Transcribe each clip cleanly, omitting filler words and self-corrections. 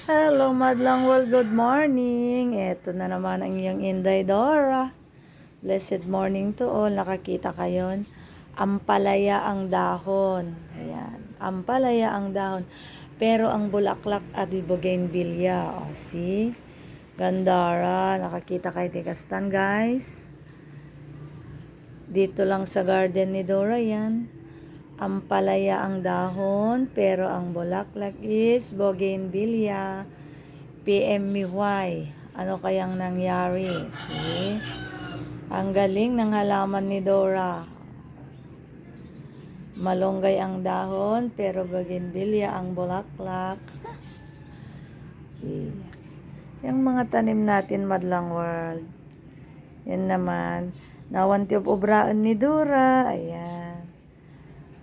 Hello, Madlang World. Good morning. Ito na naman ang iyong Inday Dora. Blessed morning to all. Nakakita kayo? Ampalaya ang dahon. Ayan. Ampalaya ang dahon. Pero ang bulaklak at bougainvillea. O, see? Gandara. Nakakita kayo tikastan, guys. Dito lang sa garden ni Dora yan. Ampalaya ang dahon, pero ang bulaklak is bougainvillea. PM me why? Ano kayang nangyari? See? Ang galing ng halaman ni Dora. Malunggay ang dahon, pero bougainvillea ang bulaklak. See? Yung mga tanim natin, Madlang World. Yan naman. Nawanti of obraan ni Dora. Ayan.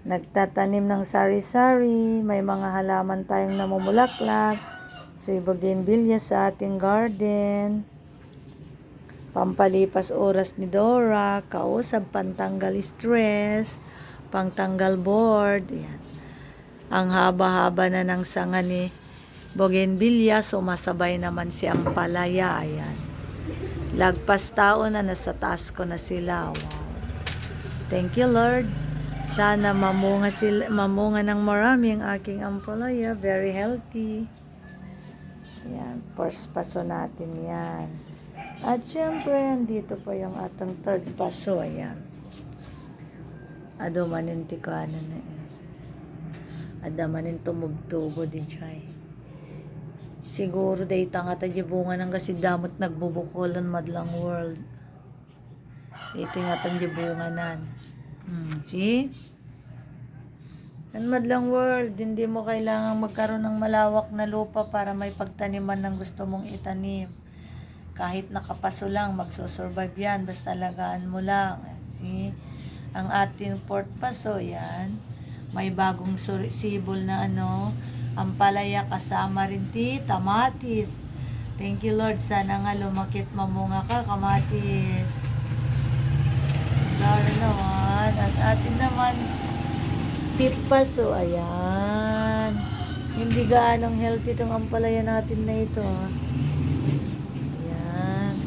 Nagtatanim ng sari-sari, may mga halaman tayong namumulaklak, si bougainvillea sa ating garden. Pampalipas oras ni Dora, kausap, pantanggal stress, pangtanggal bored. Yan. Ang haba-haba na ng sanga ni bougainvillea, sumasabay naman si ampalaya. Ayan. Lagpas tao na, nasa taas ko na sila. Wow. Thank you, Lord. Sana mamunga ng marami ang aking ampalaya. Very healthy. Yan. First paso natin yan. At syempre, andito po yung atong third paso. Ayan. Adumanin ti kanan na eh. Adamanin tumubtubo di jay. Siguro day tanga tadya bunga ng kasi damot nagbubukolan Madlang World. Ito yung atang bunganan. See? Ang Madlang World, hindi mo kailangang magkaroon ng malawak na lupa para may pagtaniman ng gusto mong itanim. Kahit nakapaso lang, magsusurvive yan. Basta alagaan mo lang. See? Ang ating fourth paso, yan. May bagong sibol na ampalaya kasama rin tamatis. Thank you, Lord. Sana nga lumakit mamunga ka, kamatis. Lalo naman, at atin naman, pipaso, ayan. Hindi gaanong healthy itong ampalaya natin na ito. Ayan.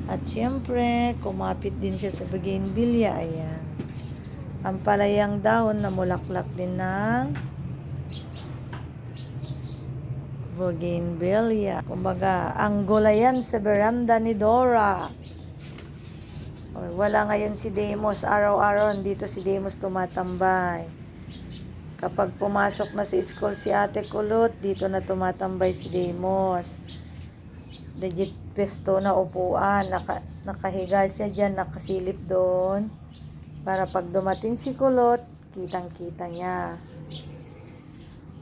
At syempre, kumapit din siya sa bougainvillea, ayan. Ampalayang dahon na mulaklak din ng bougainvillea. Kumbaga, ang gulayan sa veranda ni Dora. Wala ngayon si Demos. Araw-araw dito si Demos tumatambay. Kapag pumasok na sa school si Ate Kulot, dito na tumatambay si Demos. Legit pesto na upuan. Nakahiga siya dyan, nakasilip doon. Para pag dumating si Kulot, kitang-kita niya.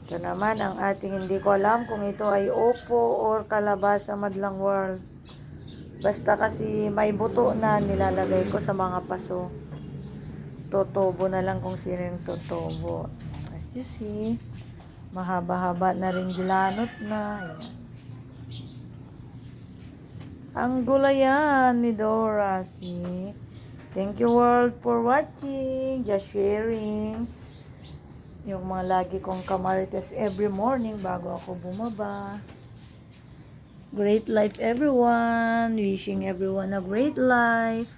Ito naman ang ating hindi ko alam kung ito ay opo or kalabasa Madlang World. Basta kasi may buto na nilalagay ko sa mga paso. Totobo na lang kung sino yung totobo. As you see, mahaba-haba na rin gilanot na. Ayan. Ang gulayan ni Dora, see? Thank you world for watching. Just sharing. Yung mga lagi kong kamarites every morning bago ako bumaba. Great life everyone. Wishing everyone a great life.